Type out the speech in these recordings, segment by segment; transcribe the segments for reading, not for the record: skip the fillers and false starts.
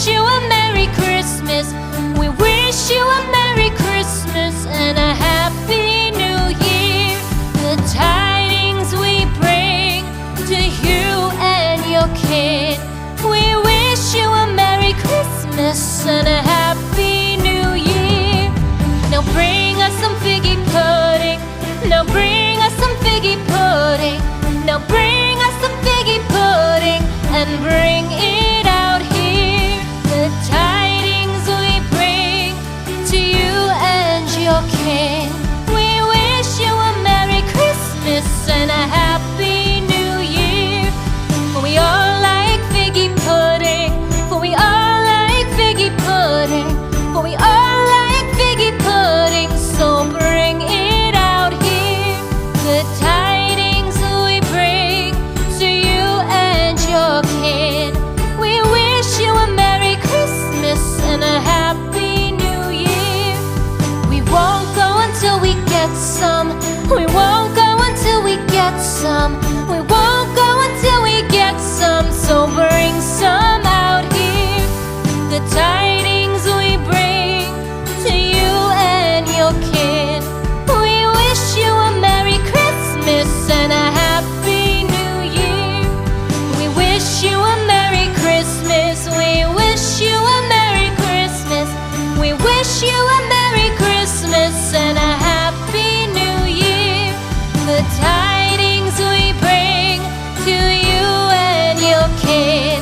wish you a Merry Christmas. We wish you a Merry Christmas and a Happy New Year. The tidings we bring to you and your kid. We wish you a Merry Christmas and a Happy New Year. Now bring us some figgy pudding. Now bring us some figgy pudding. Now bring us some figgy pudding and bring it out here. The tidings we bring to you and your king. We wish you a Merry Christmas and a Happy New Year. For we all like figgy pudding. For we all like figgy pudding. For we all like figgy pudding. So bring it out here. The tidings we bring to you and your kin. We wish you a Merry Christmas and a Happy New Year. We won't go until we get some. We won't go until we get some. We won't go until we get some. So bring some out here. The tidings we bring to you and your kin. We wish you a Merry Christmas and a Happy New Year. We wish you a Merry Christmas. We wish you a Merry Christmas. We wish you a Merry Christmas and a Happy New Year. The tidings we bring to you and your kid.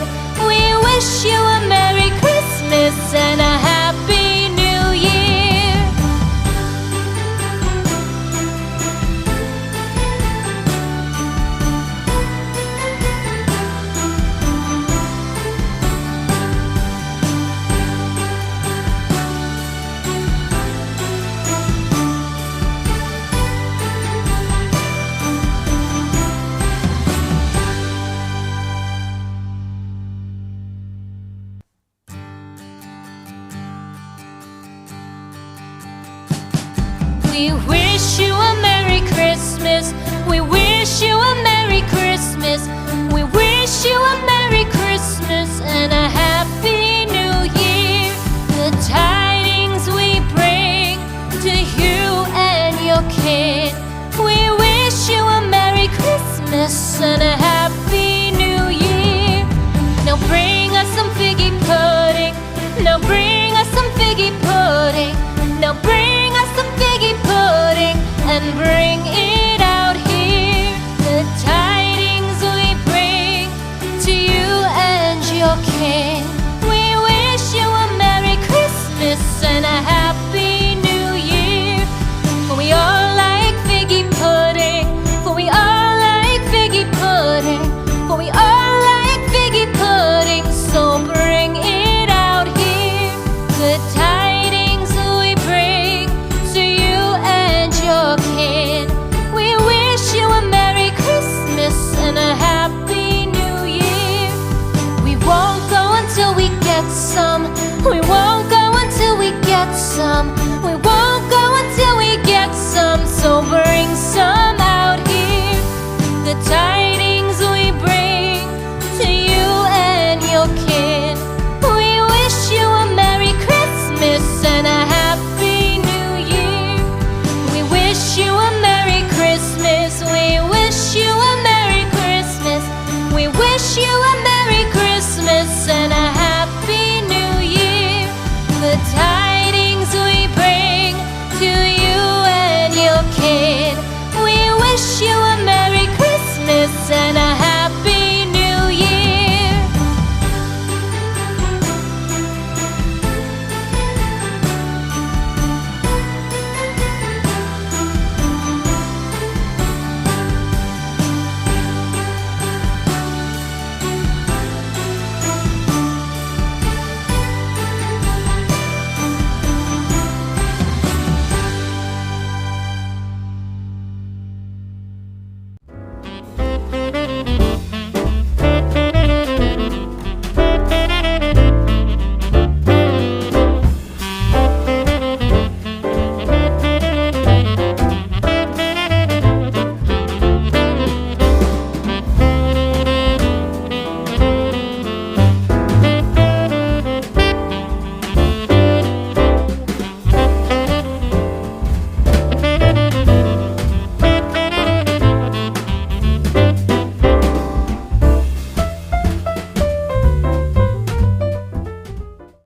We wish you a Merry Christmas and a Happy New Year. We wish you a Merry Christmas. We wish you a Merry Christmas. We wish you a Merry Christmas and a Happy New Year. The tidings we bring to you and your kid. We wish you a Merry Christmas and a